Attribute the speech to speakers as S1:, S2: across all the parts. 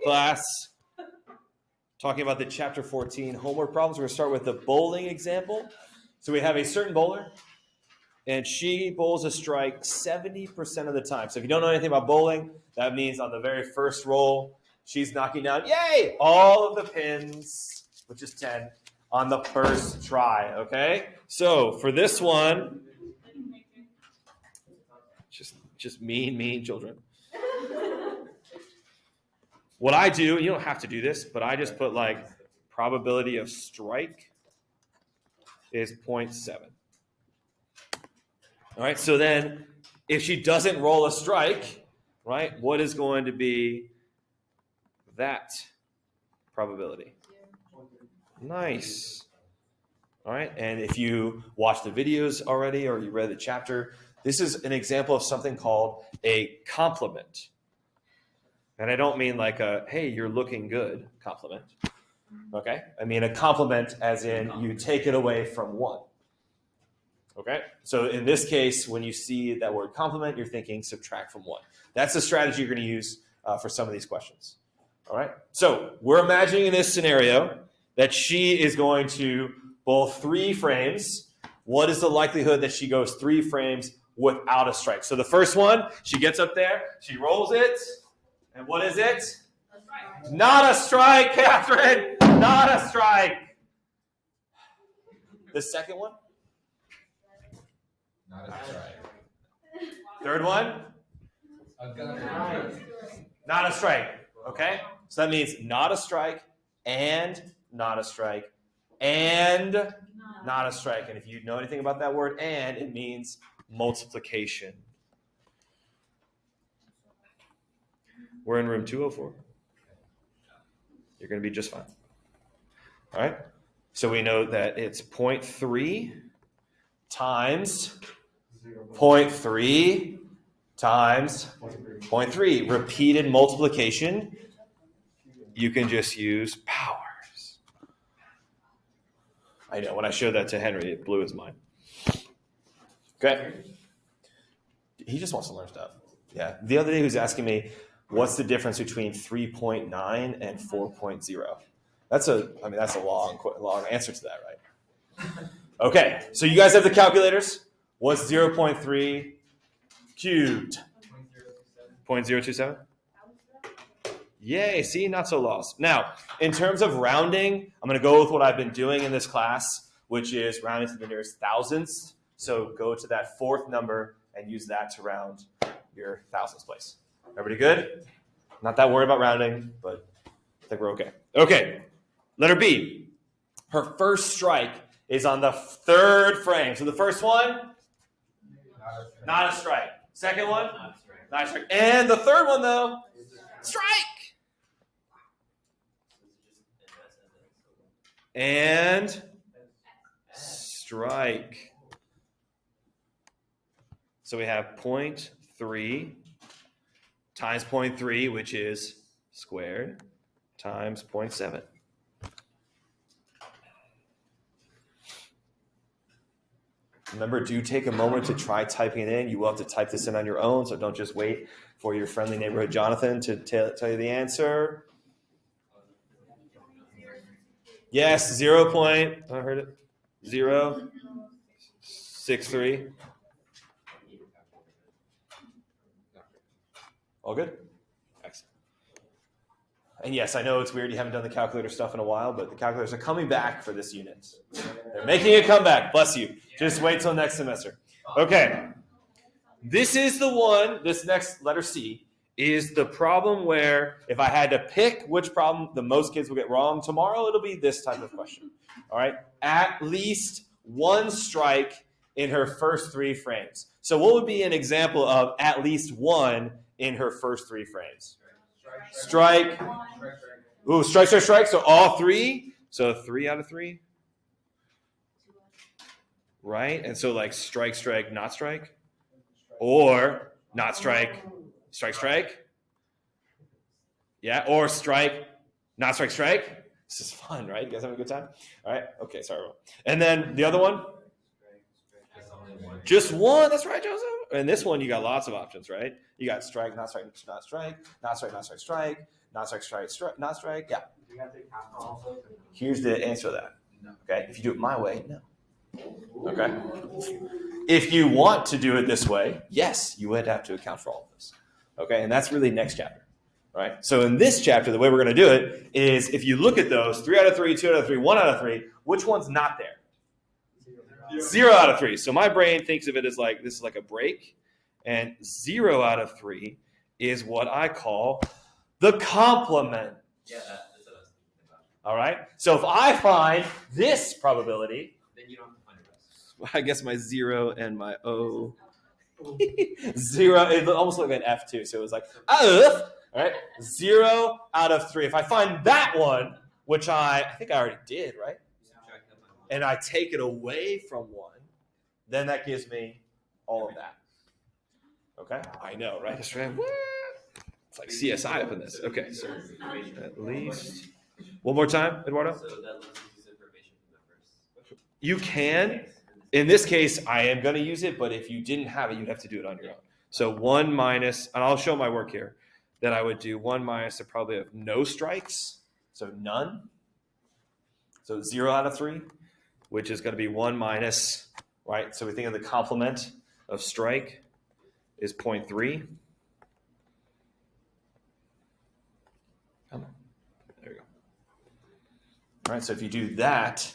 S1: Class, talking about the chapter 14 homework problems. We're going to start with the bowling example. So we have a certain bowler, and she bowls a strike 70% of the time. So if you don't know anything about bowling, that means on the very first roll, she's knocking down, yay, all of the pins, which is 10, on the first try, okay? So for this one, just mean children. What I do, you don't have to do this, but I just put like probability of strike is 0.7. All right, so then if she doesn't roll a strike, right, what is going to be that probability? Nice. All right, and if you watched the videos already or you read the chapter, this is an example of something called a compliment. And I don't mean like a, hey, you're looking good compliment. Okay? I mean a compliment as in you take it away from one. Okay? So in this case, when you see that word compliment, you're thinking subtract from one. That's the strategy you're going to use for some of these questions. All right? So we're imagining in this scenario that she is going to bowl 3 frames. What is the likelihood that she goes 3 frames without a strike? So the first one, she gets up there, she rolls it. And what is it? Not a strike, Catherine. Not a strike. The second one?
S2: Not a strike.
S1: Third one? Not a strike. Okay? So that means not a strike and not a strike and not a strike. And if you know anything about that word and, it means multiplication. We're in room 204. You're going to be just fine. All right? So we know that it's 0.3 times 0.3 times 0.3. Repeated multiplication. You can just use powers. I know. When I showed that to Henry, it blew his mind. Okay? He just wants to learn stuff. Yeah. The other day he was asking me, what's the difference between 3.9 and 4.0? That's a long answer to that, right? Okay, so you guys have the calculators. What's 0.3 cubed? 0.027? Yay, see, not so lost. Now, in terms of rounding, I'm going to go with what I've been doing in this class, which is rounding to the nearest thousandths. So go to that 4th number and use that to round your thousandths place. Everybody good? Not that worried about rounding, but I think we're okay. Okay, letter B. Her first strike is on the 3rd frame. So the first one, not a strike. Second one, not a strike. And the third one, though, strike. And strike. So we have 0.3 times 0.3, which is squared, times 0.7. Remember, do take a moment to try typing it in. You will have to type this in on your own, so don't just wait for your friendly neighborhood Jonathan to tell you the answer. Yes, 0. I heard it. 0.63. All good? Excellent. And yes, I know it's weird you haven't done the calculator stuff in a while, but the calculators are coming back for this unit. They're making a comeback. Bless you. Just wait till next semester. Okay. This is the one, this next letter C, is the problem where if I had to pick which problem the most kids will get wrong, tomorrow it'll be this type of question. All right? At least one strike in her first 3 frames. So what would be an example of at least one in her first 3 frames? Strike. Ooh, strike. So all 3. So 3 out of 3. Right? And so like strike, not strike. Or not strike, strike. Yeah, or strike, not strike. This is fun, right? You guys having a good time? All right. Okay, sorry. And then the other one? Just one. That's right, Joseph. And this one, you got lots of options, right? You got strike, not strike, not strike, not strike, not strike, strike, not strike, not strike. Yeah.
S2: Do you have to count also?
S1: Here's the answer to that.
S2: No.
S1: Okay. If you do it my way, no. Okay. If you want to do it this way, yes, you would have to account for all of this. Okay. And that's really next chapter. Right. So in this chapter, the way we're going to do it is if you look at those 3 out of 3, 2 out of 3, 1 out of 3, which one's not there? 0 out of 3. So my brain thinks of it as like this is like a break, and 0 out of 3 is what I call the complement.
S3: Yeah, that's what I was thinking about.
S1: All right. So if I find this probability,
S3: Then you don't have to find the rest.
S1: I guess my 0 and my O. 0, it almost looked like an F too. So it was like, all right, 0 out of 3. If I find that one, which I think I already did, right?
S3: Subtract that by one.
S1: And I take it away from 1, then that gives me all of that. Okay? I know, right? That's right. It's like CSI up in this. Okay, so at least. One more time, Eduardo?
S3: So that lets you use information from the first.
S1: You can. In this case, I am going to use it, but if you didn't have it, you'd have to do it on your own. So 1 minus, and I'll show my work here, that I would do 1 minus the probability of no strikes, so none. So 0 out of 3, which is going to be 1 minus, right? So we think of the complement of strike is 0.3. Come on. There you go. All right, so if you do that,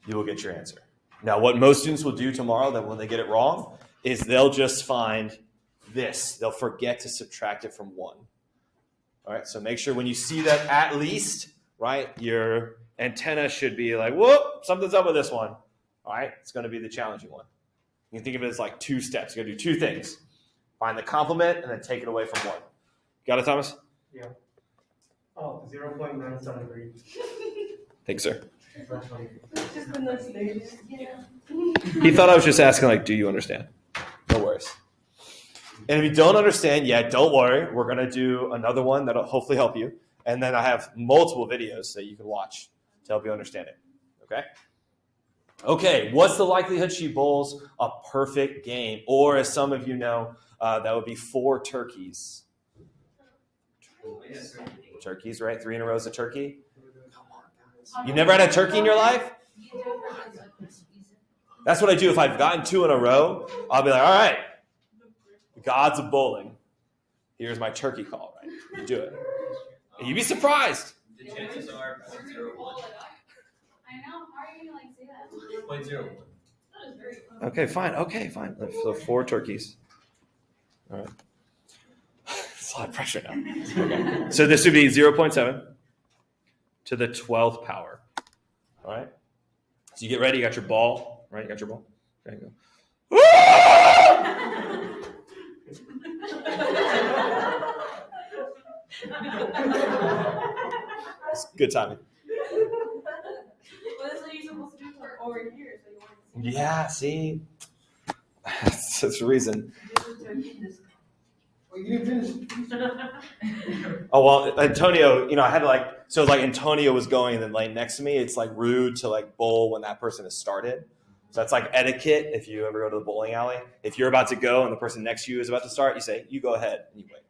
S1: you will get your answer. Now, what most students will do tomorrow, that when they get it wrong, is they'll just find this. They'll forget to subtract it from 1. All right, so make sure when you see that at least, right, your antenna should be like, whoop, something's up with this one. All right, it's going to be the challenging one. You can think of it as like 2 steps. You're going to do 2 things. Find the complement and then take it away from 1. Got it, Thomas?
S2: Yeah. Oh, 0.973.
S1: Thanks, sir.
S2: That's funny.
S4: Just in those stages. Yeah.
S1: He thought I was just asking, like, do you understand? No worries. And if you don't understand yet, don't worry. We're going to do another one that'll hopefully help you. And then I have multiple videos that you can watch to help you understand it. Okay? Okay, what's the likelihood she bowls a perfect game? Or as some of you know, that would be 4 turkeys. Turkeys, right? 3 in a row is a turkey. You never had a turkey in your life? That's what I do. If I've gotten 2 in a row, I'll be like, all right, the gods of bowling. Here's my turkey call, right? You do it. And you'd be surprised.
S3: The chances are 0.01.
S4: I know. How are you going to say that?
S3: 0.01.
S4: That is very close.
S1: Okay, fine. Okay, fine. So 4 turkeys. All right. It's a lot of pressure now. Okay. So this would be 0.7 to the 12th power. All right. So you get ready. You got your ball, right? You got your ball. There you go. It's good timing.
S4: What is it you're supposed to do for over here? So you want to
S1: Yeah, see? That's the reason.
S2: Well, you didn't finish.
S1: Oh, well, Antonio, I had to so Antonio was going and then laying next to me. It's like rude to bowl when that person has started. So that's like etiquette if you ever go to the bowling alley. If you're about to go and the person next to you is about to start, you say, you go ahead and you wait.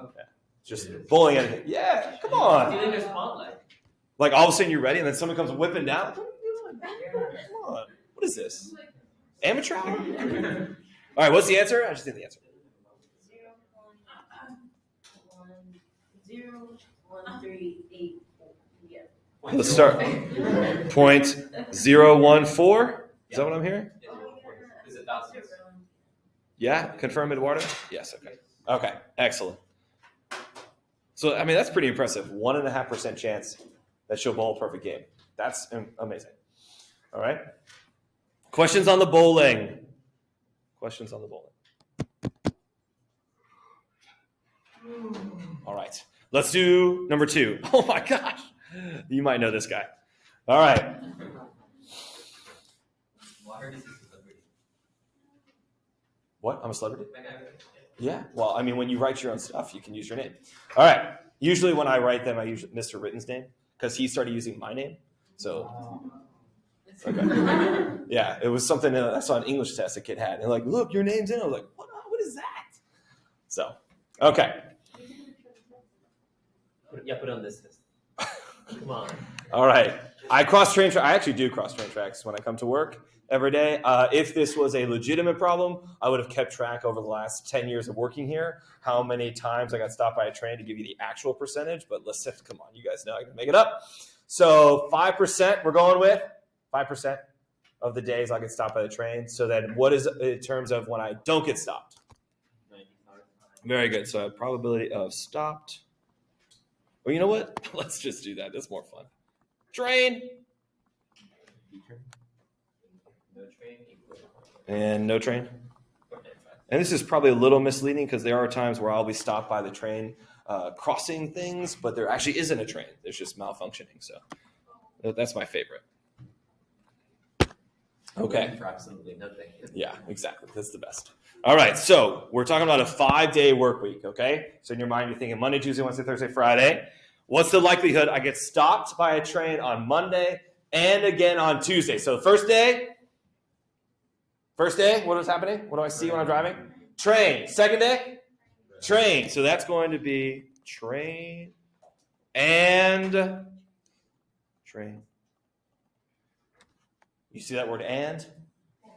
S2: Okay.
S1: Just bowling etiquette. Yeah, come on.
S3: Do you think there's spotlight?
S1: Like all of a sudden you're ready and then someone comes whipping down. What are you doing? Come on. What is this? Amateur hour? All right, what's the answer? I just need the answer.
S4: 0.1384. Yeah.
S1: Let's start. 0.014. Is that what I'm hearing?
S3: Is it thousands?
S1: Yeah, confirm, Eduardo? Yes, okay. Okay, excellent. So, that's pretty impressive. 1.5% chance that she'll bowl a perfect game. That's amazing. All right. Questions on the bowling? Questions on the bowling? All right. Let's do number 2. Oh my gosh. You might know this guy. All right.
S3: Well, I heard he's a celebrity.
S1: What? I'm a celebrity?
S3: That guy, right?
S1: Yeah. Well, when you write your own stuff, you can use your name. All right. Usually when I write them, I use Mr. Ritten's name because he started using my name. So, okay. Yeah, it was something I saw an English test a kid had. They're like, look, your name's in it. I was like, what is that? So, okay.
S3: Put it on this list. Come on.
S1: All right. I actually do cross-train tracks when I come to work every day. If this was a legitimate problem, I would have kept track over the last 10 years of working here, how many times I got stopped by a train to give you the actual percentage. But listen, come on, you guys know I can make it up. So 5% we're going with. 5% of the days I'll get stopped by the train. So then what is in terms of when I don't get stopped?
S3: 95.
S1: Very good. So probability of stopped. Well, you know what? Let's just do that. That's more fun. Train.
S3: No train equals.
S1: And no train.
S3: 4.95.
S1: And this is probably a little misleading because there are times where I'll be stopped by the train crossing things, but there actually isn't a train. There's just malfunctioning. So that's my favorite. Okay.
S3: For absolutely nothing.
S1: Yeah, exactly. That's the best. All right. So we're talking about a 5-day work week. Okay. So in your mind, you're thinking Monday, Tuesday, Wednesday, Thursday, Friday. What's the likelihood I get stopped by a train on Monday and again on Tuesday? So the first day, what is happening? What do I see when I'm driving? Train. Second day? Train. So that's going to be train and train. You see that word and?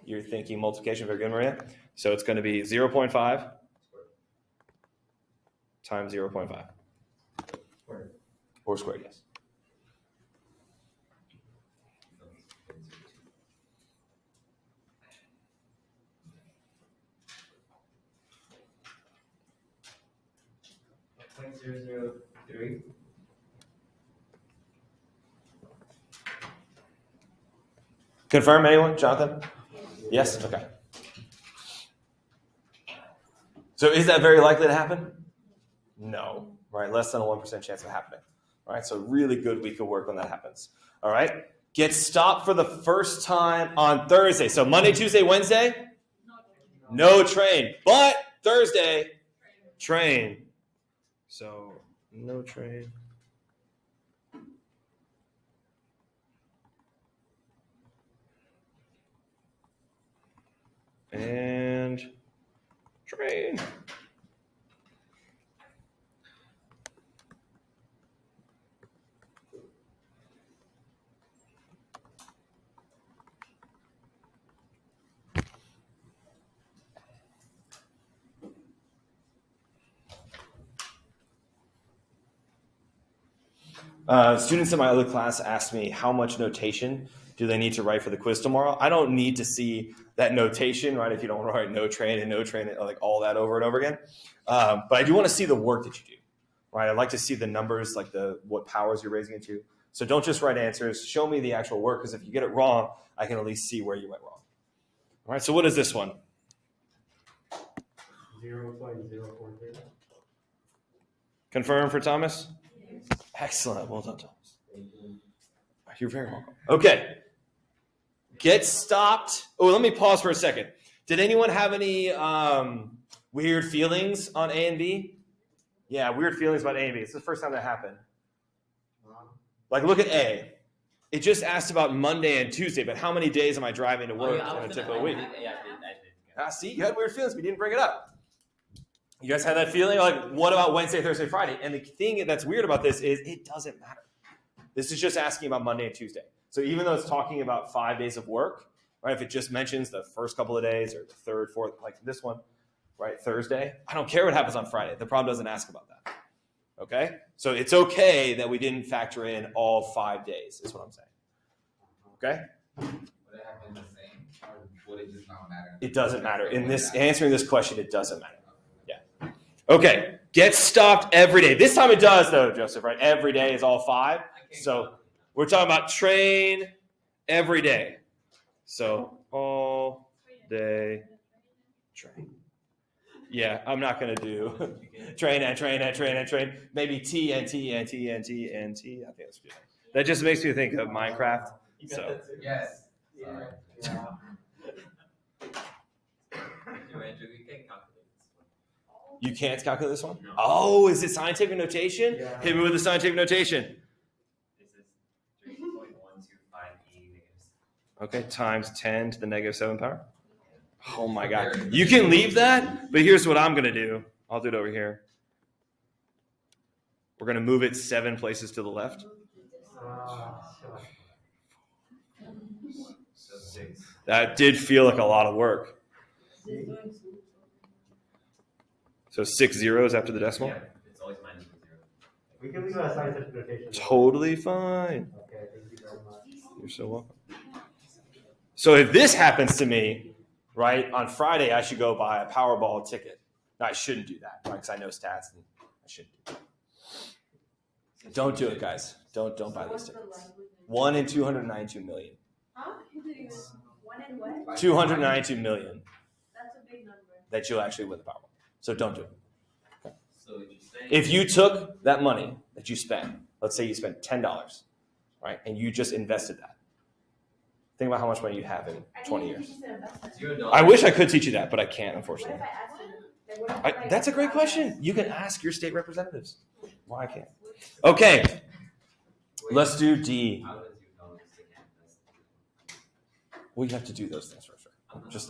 S1: You're thinking multiplication. Very good, Maria. So it's going to be 0.5 times 0.5. Or squared, yes.
S3: .003.
S1: Confirm, anyone? Jonathan? Yes? Okay. So is that very likely to happen? No. Right? Less than a 1% chance of happening. All right? So really good week of work when that happens. All right? Get stopped for the first time on Thursday. So Monday, Tuesday, Wednesday? No train. But Thursday, train. So no train. And train. Students in my other class asked me how much notation do they need to write for the quiz tomorrow. I don't need to see that notation, right? If you don't write no train, like all that over and over again. But I do want to see the work that you do, right? I'd like to see the numbers, like what powers you're raising it to. So don't just write answers. Show me the actual work, because if you get it wrong, I can at least see where you went wrong. All right, so what is this one?
S2: 0.043.
S1: Confirm for Thomas? Excellent. Well done, Thomas. You're very welcome. Okay. Get stopped. Oh, let me pause for a second. Did anyone have any weird feelings on A and B? Yeah, weird feelings about A and B. It's the first time that happened. Like, look at A. It just asked about Monday and Tuesday, but how many days am I driving to work in a typical week?
S3: Yeah, I did.
S1: See, you had weird feelings, but you didn't bring it up. You guys had that feeling? Like, what about Wednesday, Thursday, Friday? And the thing that's weird about this is it doesn't matter. This is just asking about Monday and Tuesday. So even though it's talking about 5 days of work, right? If it just mentions the first couple of days or the third, fourth, like this one, right? Thursday, I don't care what happens on Friday. The problem doesn't ask about that. Okay? So it's okay that we didn't factor in all 5 days, is what I'm saying. Okay?
S5: Would it have been the same, or would it just not matter?
S1: It doesn't matter. In this answering this question, it doesn't matter. Yeah. Okay. Get stopped every day. This time it does, though, Joseph, right? Every day is all 5. So we're talking about train every day. So all day train. Yeah, I'm not going to do train and train and train and train. Maybe T and T and T and T and T. I think that's good. That just makes me think of Minecraft. So
S5: Yes.
S2: Yeah.
S5: Sorry.
S3: Andrew, you can calculate this one.
S1: you can't calculate this one?
S3: No.
S1: Oh, is it scientific notation?
S2: Yeah.
S1: Hit me with the scientific notation.
S3: This is 3.125 e.
S1: Okay, times 10 to the negative 7th power. Oh my God. You can leave that, but here's what I'm going to do. I'll do it over here. We're going to move it 7 places to the left.
S2: Sure.
S3: So 6.
S1: That did feel like a lot of work. So 6 zeros after the decimal?
S3: Yeah, it's always minus 0.
S2: We can leave a science interpretation.
S1: Totally fine.
S2: Okay, thank you very much.
S1: You're so welcome. So if this happens to me, right, on Friday, I should go buy a Powerball ticket. No, I shouldn't do that, right, because I know stats and I shouldn't do that. Don't do it, guys. Don't buy these tickets. 1 in 292 million.
S4: Huh? One in what?
S1: 292 million
S4: That's a big number.
S1: that you'll actually win the Powerball. So don't do it.
S3: So what you're saying
S1: If you took that money that you spent, let's say you spent $10, right, and you just invested that. Think about how much money you have in 20 years.
S3: $0.
S1: I wish I could teach you that, but I can't, unfortunately.
S4: What if I asked him? Like, what if I
S1: That's a
S4: asked
S1: great
S4: him?
S1: question. You can ask your state representatives. Why I can't. Okay,
S3: Wait,
S1: let's do D.
S3: how does you know this to invest?
S1: Well, you have to do those things first.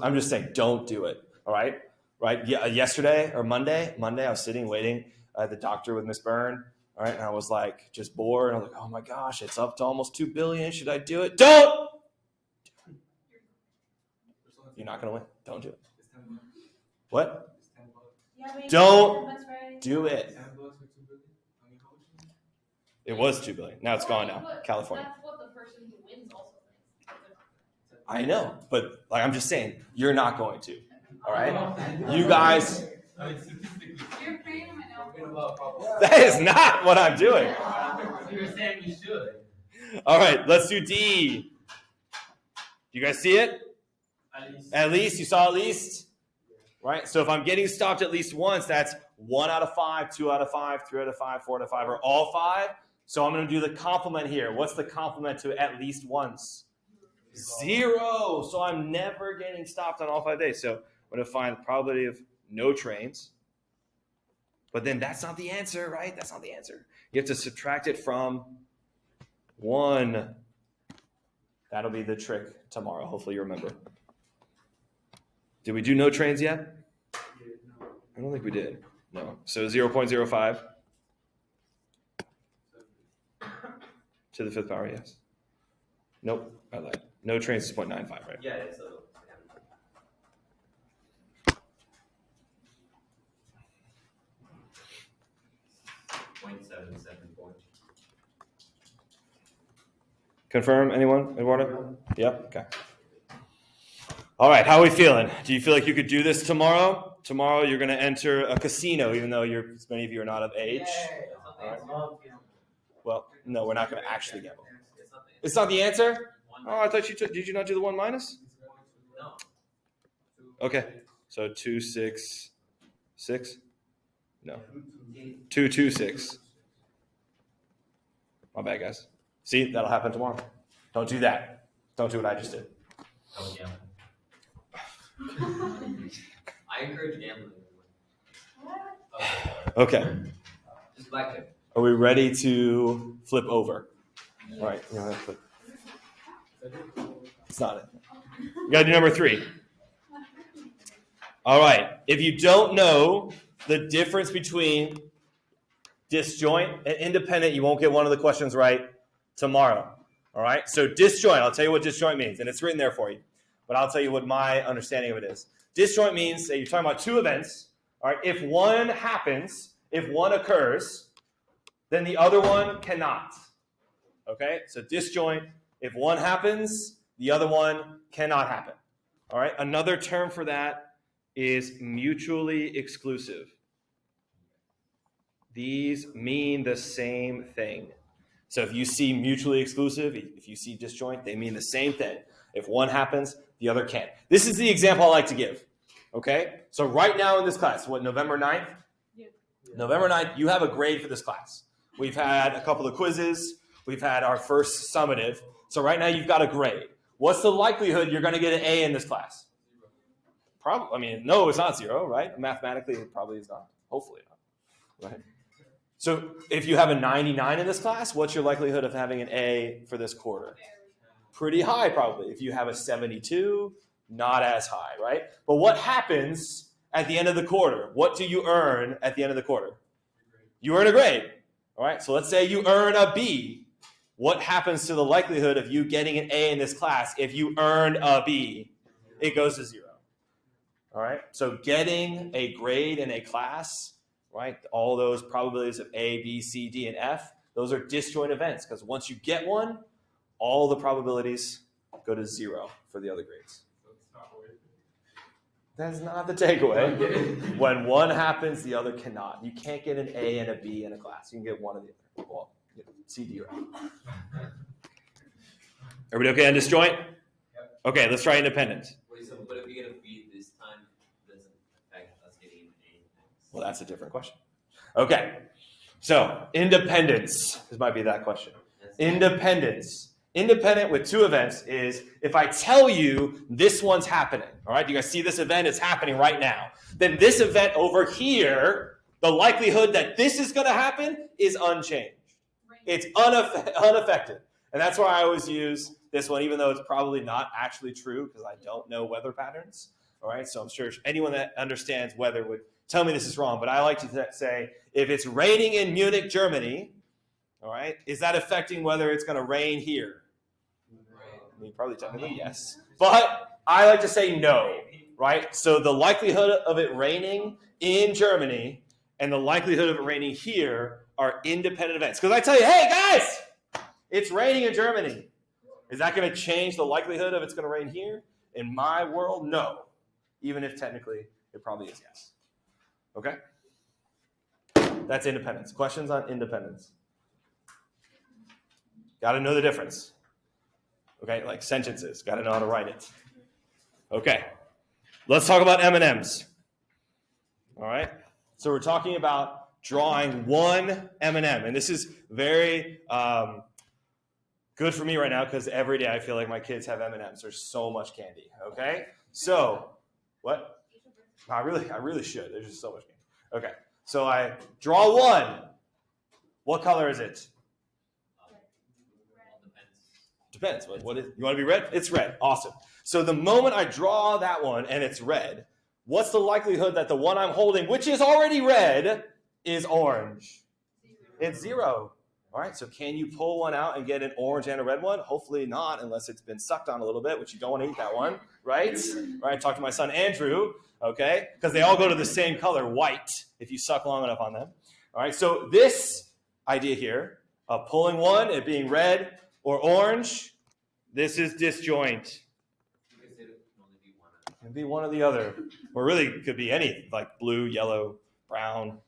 S1: I'm just saying, don't do it. All right, right. Yeah, yesterday or Monday, I was sitting waiting at the doctor with Miss Byrne. All right, and I was like just bored. I was like, oh my gosh, it's up to almost $2 billion. Should I do it? Don't. You're not gonna win. Don't do it. What?
S4: Yeah, maybe
S1: Don't
S4: that's right.
S1: Do it. It was $2 billion. Now it's gone now.
S6: But
S1: California.
S6: That's what the person who wins also thinks.
S1: I know, but like I'm just saying, you're not going to. All right, you guys.
S4: You're paying him an
S1: That is not what I'm doing.
S3: You're saying you should.
S1: All right, let's do D. You guys see it? At least you saw at least, right? So if I'm getting stopped at least once, that's 1 out of 5, 2 out of 5, 3 out of 5, 4 out of 5, or all 5. So I'm going to do the complement here. What's the complement to at least once? 0. So I'm never getting stopped on all 5 days. So I'm going to find the probability of no trains. But then that's not the answer, right? That's not the answer. You have to subtract it from 1. That'll be the trick tomorrow. Hopefully you remember. Did we do no trains yet? I don't think we did. No. So 0.05 to the 5th power, yes. Nope, I lied. No trains is 0.95, right?
S3: Yeah, so. 0.774.
S1: Confirm, anyone? Eduardo? Yep, okay. All right, how are we feeling? Do you feel like you could do this tomorrow? Tomorrow you're going to enter a casino, even though many of you are not of age. Well, no, we're not going to actually gamble. It's not the answer? Oh, I thought did you not do the 1 minus?
S3: No.
S1: Okay, so 2, 6, 6? No. 2, 2, 6. My bad, guys. See, that'll happen tomorrow. Don't do that. Don't do what I just did.
S3: Don't gamble. I encourage gambling.
S1: Okay.
S3: Just blackjack.
S1: Are we ready to flip over? All right. You know, flip. It's not it. You got to do number 3. All right. If you don't know the difference between disjoint and independent, you won't get one of the questions right tomorrow. All right. So disjoint, I'll tell you what disjoint means, and it's written there for you. But I'll tell you what my understanding of it is. Disjoint means that you're talking about 2 events. All right. If one happens, if one occurs, then the other one cannot. Okay. So disjoint, if one happens, the other one cannot happen. All right. Another term for that is mutually exclusive. These mean the same thing. So if you see mutually exclusive, if you see disjoint, they mean the same thing. If one happens, the other can't. This is the example I like to give. Okay? So right now in this class, November 9th?
S4: Yeah.
S1: November 9th, you have a grade for this class. We've had a couple of quizzes. We've had our first summative. So right now you've got a grade. What's the likelihood you're going to get an A in this class? Probably. I mean, no, it's not 0, right? Mathematically, it probably is not. Hopefully not. Right? So if you have a 99 in this class, what's your likelihood of having an A for this quarter? Pretty high, probably. If you have a 72, not as high, right? But what happens at the end of the quarter? What do you earn at the end of the quarter? You earn a grade, All right, so let's say you earn a B. What happens to the likelihood of you getting an A in this class if you earn a B? It goes to 0. All right, so getting a grade in a class, right, all those probabilities of A, B, C, D, and F, those are disjoint events because once you get one, all the probabilities go to 0 for the other grades.
S5: So it's not worth it.
S1: That's not the takeaway. When one happens, the other cannot. You can't get an A and a B in a class. You can get one or the other. Well, C, D, or F. Everybody okay on disjoint?
S5: Yep.
S1: Okay, let's try independent.
S3: Wait, so but if we get a B this time, doesn't affect us getting an A next?
S1: Well, that's a different question. Okay, so independence. This might be that question. Independence. Independent with two events is if I tell you this one's happening, all right? You guys see this event? It's happening right now. Then this event over here, the likelihood that this is going to happen is unchanged. It's unaffected. And that's why I always use this one, even though it's probably not actually true because I don't know weather patterns. All right, so I'm sure anyone that understands weather would tell me this is wrong. But I like to say if it's raining in Munich, Germany, all right, is that affecting whether it's going to rain here? I mean, probably technically yes. But I like to say no, right? So the likelihood of it raining in Germany and the likelihood of it raining here are independent events. Because I tell you, hey, guys, it's raining in Germany. Is that going to change the likelihood of it's going to rain here? In my world, no. Even if technically it probably is yes. Okay? That's independence. Questions on independence? Got to know the difference. Okay, like sentences. Got to know how to write it. Okay. Let's talk about M&Ms. All right? So we're talking about drawing one M&M. And this is very good for me right now because every day I feel like my kids have M&Ms. There's so much candy. Okay? So, what? I really should. There's just so much candy. Okay. So I draw one. What color is it? Depends. What is? You want to be red? It's red. Awesome. So the moment I draw that one and it's red, what's the likelihood that the one I'm holding, which is already red, is orange? It's 0. All right. So can you pull one out and get an orange and a red one? Hopefully not, unless it's been sucked on a little bit, which you don't want to eat that one, right? Right. Talk to my son Andrew. Okay, because they all go to the same color, white, if you suck long enough on them. All right. So this idea here of pulling one, it being red or orange, this is disjoint.
S3: You could say it can only be one.
S1: It can be one or the other. Or really, it could be any, like blue, yellow, brown,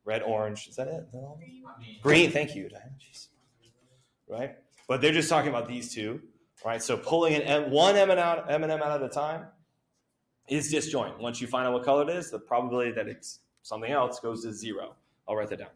S1: red, orange. Is that it? Is that all? Green, thank you, Diane. Jeez. Right? But they're just talking about these two. Right? So pulling one M&M out at a time is disjoint. Once you find out what color it is, the probability that it's something else goes to 0. I'll write that down.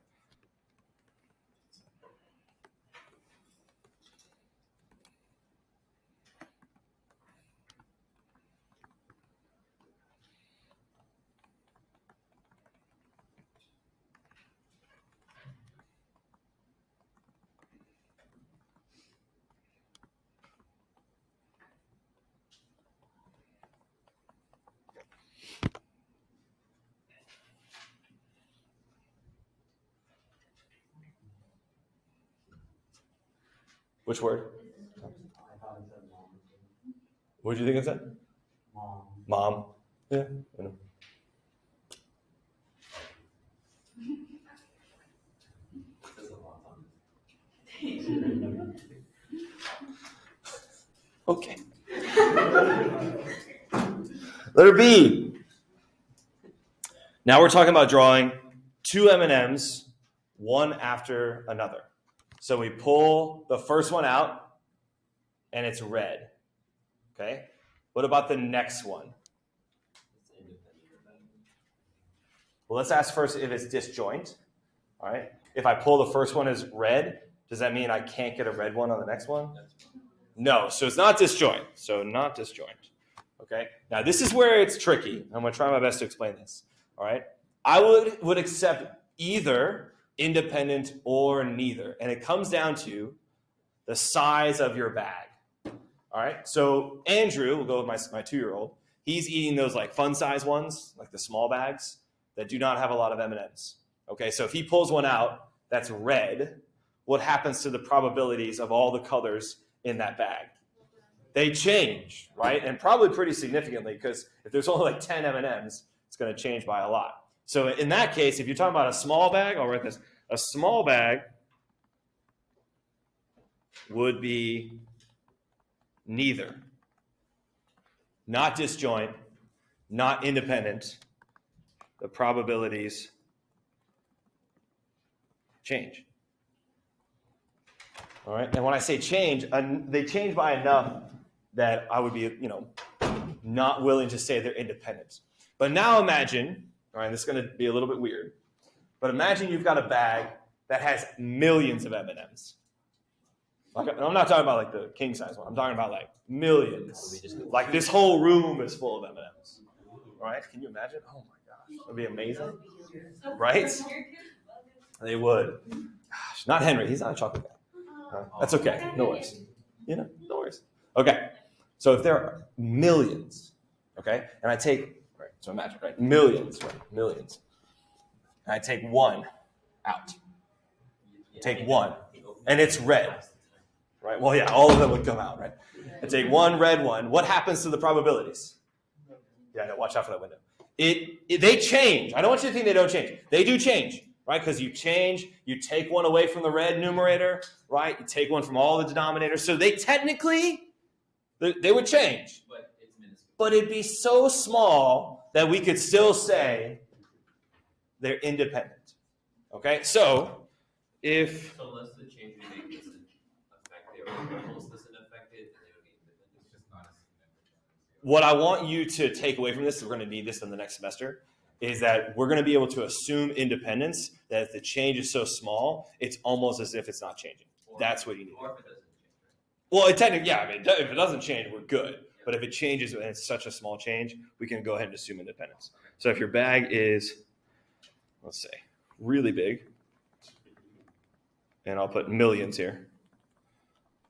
S1: Which word?
S2: I thought it said mom.
S1: What did you think it said?
S2: Mom.
S1: Mom. Yeah, I know.
S3: There's a lot on
S1: Okay. Letter B. Now we're talking about drawing two M&Ms, one after another. So we pull the first one out, and it's red. Okay? What about the next one?
S3: It's independent of that.
S1: Well, let's ask first if it's disjoint. All right? If I pull the first one as red, does that mean I can't get a red one on the next one?
S3: That's fine.
S1: No, so it's not disjoint. So not disjoint. Okay? Now this is where it's tricky. I'm going to try my best to explain this. All right? I would accept either independent or neither. And it comes down to the size of your bag. All right? So Andrew, we'll go with my 2-year-old. He's eating those like fun size ones, like the small bags that do not have a lot of M&Ms. Okay? So if he pulls one out, that's red, what happens to the probabilities of all the colors in that bag? They change, right? And probably pretty significantly, because if there's only like 10 M&Ms, it's going to change by a lot. So in that case, if you're talking about a small bag, I'll write this. A small bag would be neither. Not disjoint, not independent. The probabilities change. All right, and when I say change, they change by enough that I would be, not willing to say they're independent. But now imagine, all right, this is going to be a little bit weird, but imagine you've got a bag that has millions of M&Ms. Like, I'm not talking about like the king size one. I'm talking about like millions. Like this whole room is full of M&Ms. All right, can you imagine? Oh my gosh, that would be amazing, right? They would. Gosh, not Henry. He's not a chocolate guy. That's okay. No worries. No worries. Okay. So if there are millions, okay, and I take, right, so imagine, right, millions, and I take one out. Take one, and it's red, right? Well, yeah, all of them would come out, right? I take one red one. What happens to the probabilities? Yeah, no, watch out for that window. They change. I don't want you to think they don't change. They do change. Right, because you change, you take one away from the red numerator, right? You take one from all the denominators. So they technically, they would change.
S3: But it's minuscule.
S1: But it'd be so small that we could still say they're independent. Okay, so if...
S3: So unless the change we make doesn't affect their variables, doesn't affect it, then they would be independent.
S5: It's just not a significant.
S1: What I want you to take away from this, we're going to need this in the next semester, is that we're going to be able to assume independence, that if the change is so small, it's almost as if it's not changing. That's what you need.
S3: Or if it doesn't change.
S1: Well, it technically, yeah, I mean, if it doesn't change, we're good. But if it changes and it's such a small change, we can go ahead and assume independence. So if your bag is, let's say, really big, and I'll put millions here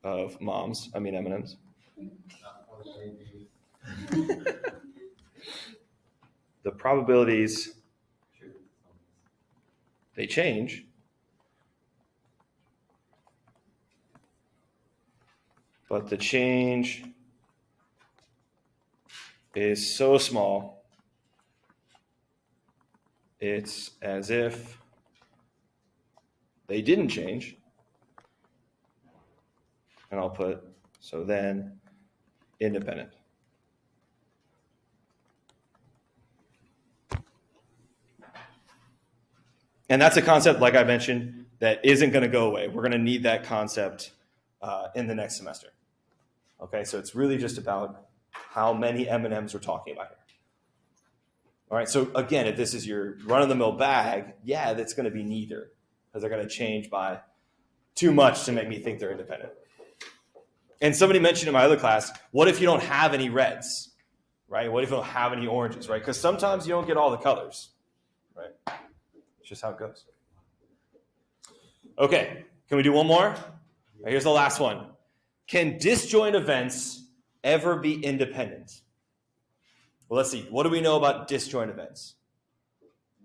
S1: of M&Ms. The probabilities, they change, but the change is so small, it's as if they didn't change. And I'll put, so then, independent. And that's a concept, like I mentioned, that isn't going to go away. We're going to need that concept in the next semester. Okay, so it's really just about how many M&Ms we're talking about here. All right, so again, if this is your run-of-the-mill bag, yeah, that's going to be neither, because they're going to change by too much to make me think they're independent. And somebody mentioned in my other class, what if you don't have any reds, right? What if you don't have any oranges, right? Because sometimes you don't get all the colors, right? It's just how it goes. Okay, can we do one more? Right, here's the last one. Can disjoint events ever be independent? Well, let's see. What do we know about disjoint events?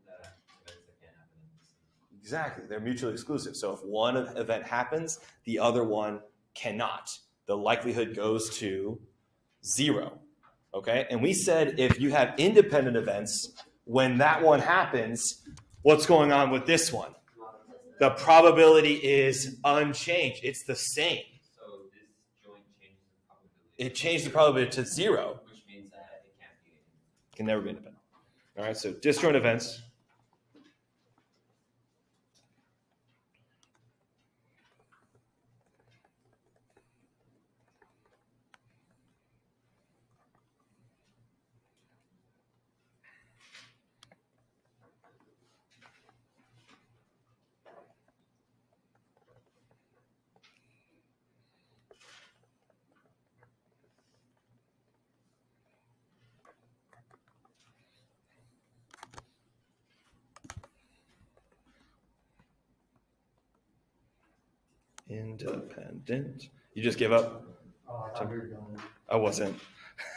S3: That events that can't happen in the same.
S1: Exactly. They're mutually exclusive. So if one event happens, the other one cannot. The likelihood goes to 0. Okay? And we said if you have independent events, when that one happens, what's going on with this one? The probability is unchanged. It's the same.
S3: So this joint changes the probability.
S1: It changed the probability to 0.
S3: Which means that it can't be independent.
S1: Can never be independent. All right, so disjoint events. Independent. You just give up?
S2: Oh, I thought you were going.
S1: I wasn't.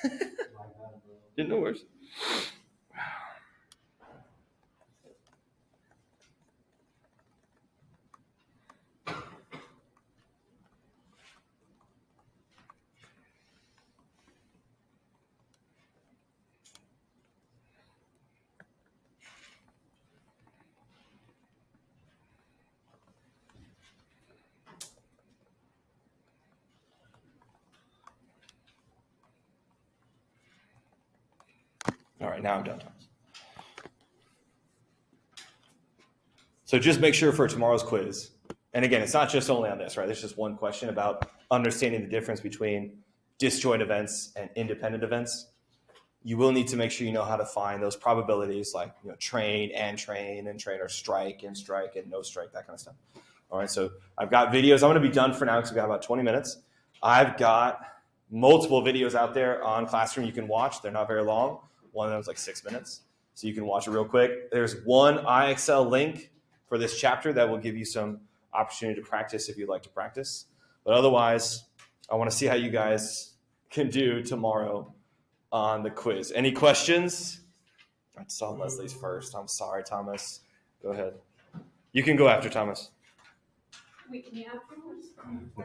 S2: My God, bro.
S1: No worries. All right, now I'm done, Thomas. So just make sure for tomorrow's quiz, and again, it's not just only on this, right? There's just one question about understanding the difference between disjoint events and independent events. You will need to make sure you know how to find those probabilities, like train, and or strike, and no strike, that kind of stuff. All right, so I've got videos. I'm going to be done for now because we've got about 20 minutes. I've got multiple videos out there on Classroom you can watch. They're not very long. One of them is like 6 minutes, so you can watch it real quick. There's one IXL link for this chapter that will give you some opportunity to practice if you'd like to practice. But otherwise, I want to see how you guys can do tomorrow on the quiz. Any questions? I saw Leslie's first. I'm sorry, Thomas. Go ahead. You can go after Thomas.
S4: Wait, me afterwards?